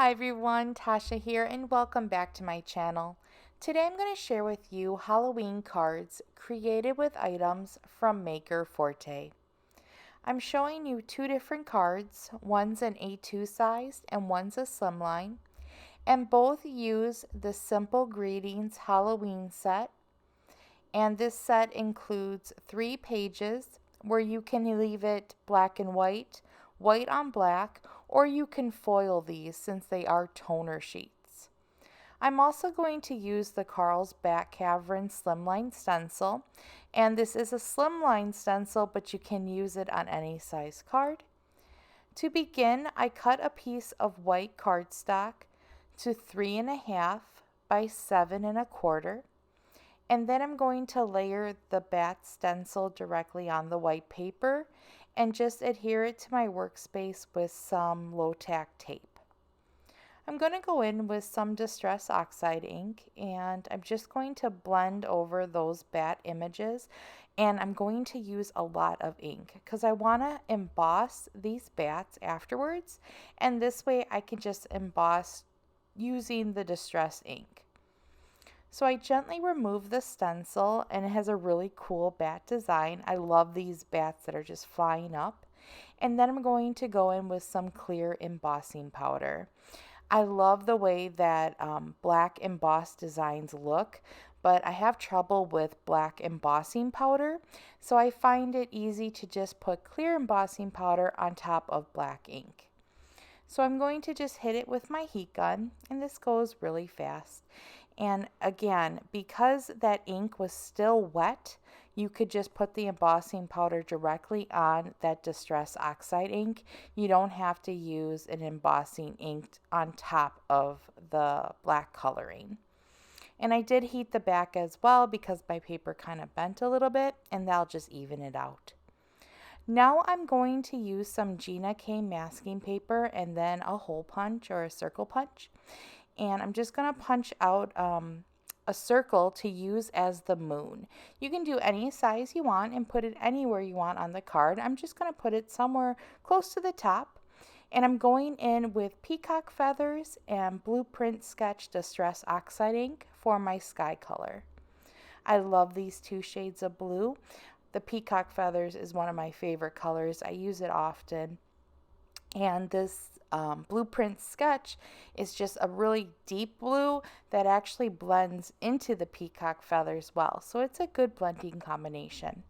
Hi everyone, Tasha here and welcome back to my channel. Today I'm going to share with you Halloween cards created with items from Maker Forte. I'm showing you two different cards, one's an A2 size and one's a slimline, and both use the Simple Greetings Halloween set. And this set includes 3 pages where you can leave it black and white, white on black, or you can foil these since they are toner sheets. I'm also going to use the Carl's Back Cavern Slimline Stencil, and this is a slimline stencil, but you can use it on any size card. To begin, I cut a piece of white cardstock to 3.5 by 7.25. And then I'm going to layer the bat stencil directly on the white paper and just adhere it to my workspace with some low tack tape. I'm going to go in with some Distress Oxide ink and I'm just going to blend over those bat images, and I'm going to use a lot of ink because I want to emboss these bats afterwards, and this way I can just emboss using the Distress ink. So I gently remove the stencil, and it has a really cool bat design. I love these bats that are just flying up. And then I'm going to go in with some clear embossing powder. I love the way that black embossed designs look, but I have trouble with black embossing powder. So I find it easy to just put clear embossing powder on top of black ink. So I'm going to just hit it with my heat gun, and this goes really fast. And again, because that ink was still wet, you could just put the embossing powder directly on that Distress Oxide ink. You don't have to use an embossing ink on top of the black coloring. And I did heat the back as well because my paper kind of bent a little bit, and that'll just even it out. Now I'm going to use some Gina masking paper and then a hole punch or a circle punch. And I'm just going to punch out a circle to use as the moon. You can do any size you want and put it anywhere you want on the card. I'm just going to put it somewhere close to the top. And I'm going in with Peacock feathers and Blueprint Sketch Distress Oxide ink for my sky color. I love these two shades of blue. The Peacock feathers is one of my favorite colors. I use it often. And this Blueprint Sketch is just a really deep blue that actually blends into the peacock feathers well. So it's a good blending combination.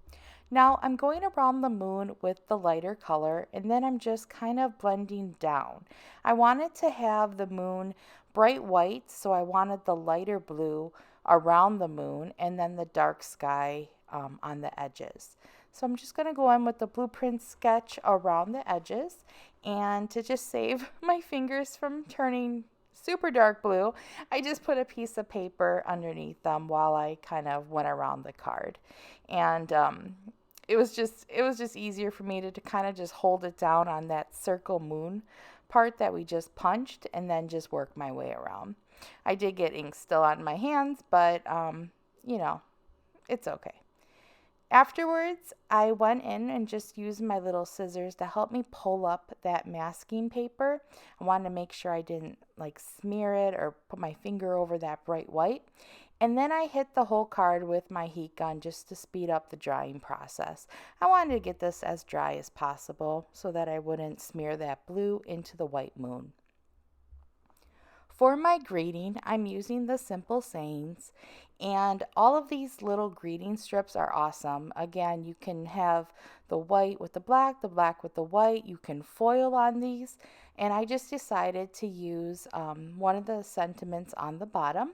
Now I'm going around the moon with the lighter color, and then I'm just kind of blending down. I wanted to have the moon bright white, so I wanted the lighter blue around the moon and then the dark sky on the edges. So I'm just going to go in with the Blueprint Sketch around the edges, and to just save my fingers from turning super dark blue, I just put a piece of paper underneath them while I kind of went around the card. And it was just easier for me to kind of just hold it down on that circle moon part that we just punched and then just work my way around. I did get ink still on my hands, but you know, it's okay. Afterwards, I went in and just used my little scissors to help me pull up that masking paper. I wanted to make sure I didn't like smear it or put my finger over that bright white. And then I hit the whole card with my heat gun just to speed up the drying process. I wanted to get this as dry as possible so that I wouldn't smear that blue into the white moon. For my greeting, I'm using the Simple Sayings, and all of these little greeting strips are awesome. Again, you can have the white with the black with the white. You can foil on these, and I just decided to use one of the sentiments on the bottom,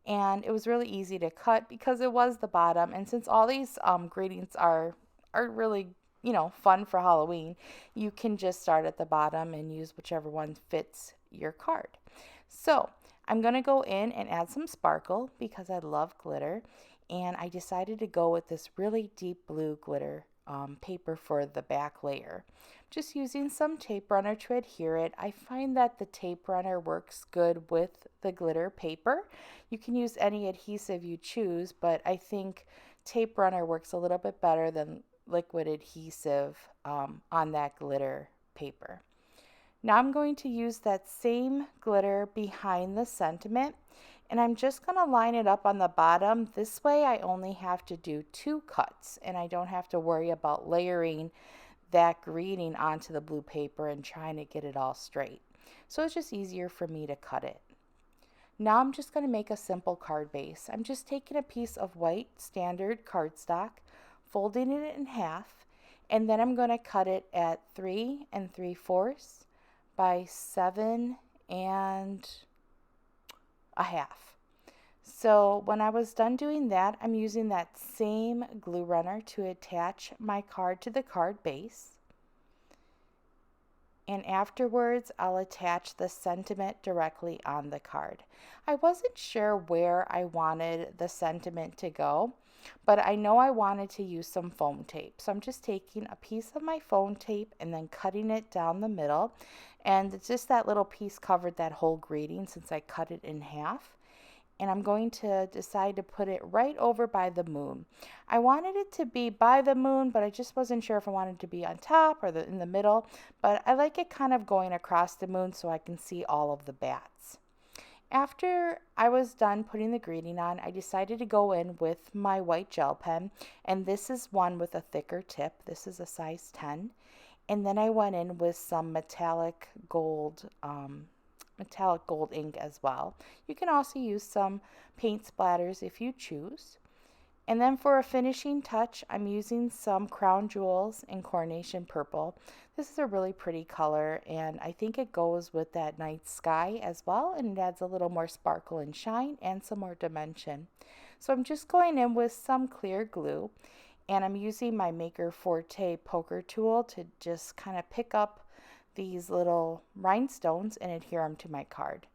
and it was really easy to cut because it was the bottom. And since all these greetings are really fun for Halloween, you can just start at the bottom and use whichever one fits your card. So I'm going to go in and add some sparkle because I love glitter, and I decided to go with this really deep blue glitter paper for the back layer. Just using some tape runner to adhere it. I find that the tape runner works good with the glitter paper. You can use any adhesive you choose, but I think tape runner works a little bit better than liquid adhesive on that glitter paper. Now I'm going to use that same glitter behind the sentiment, and I'm just going to line it up on the bottom. This way I only have to do 2 cuts and I don't have to worry about layering that greeting onto the blue paper and trying to get it all straight. So it's just easier for me to cut it. Now I'm just going to make a simple card base. I'm just taking a piece of white standard cardstock, folding it in half, and then I'm going to cut it at 3 3/4 by 7 1/2. So when I was done doing that, I'm using that same glue runner to attach my card to the card base. And afterwards, I'll attach the sentiment directly on the card. I wasn't sure where I wanted the sentiment to go, but I know I wanted to use some foam tape. So I'm just taking a piece of my foam tape and then cutting it down the middle. And it's just that little piece covered that whole greeting since I cut it in half. And I'm going to decide to put it right over by the moon. I wanted it to be by the moon, but I just wasn't sure if I wanted it to be on top or in the middle. But I like it kind of going across the moon so I can see all of the bats. After I was done putting the greeting on, I decided to go in with my white gel pen. And this is one with a thicker tip. This is a size 10. And then I went in with some metallic gold ink as well. You can also use some paint splatters if you choose. And then for a finishing touch, I'm using some crown jewels in Coronation Purple. This is a really pretty color, and I think it goes with that night sky as well, and it adds a little more sparkle and shine and some more dimension. So I'm just going in with some clear glue, and I'm using my Maker Forte poker tool to just kind of pick up these little rhinestones and adhere them to my card.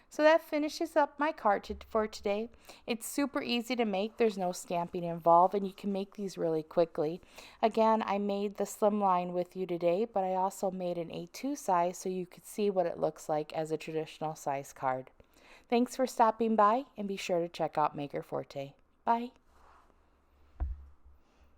So that finishes up my card for today. It's super easy to make. There's no stamping involved, and you can make these really quickly. Again, I made the slimline with you today, but I also made an A2 size so you could see what it looks like as a traditional size card. Thanks for stopping by, and be sure to check out Maker Forte. Bye.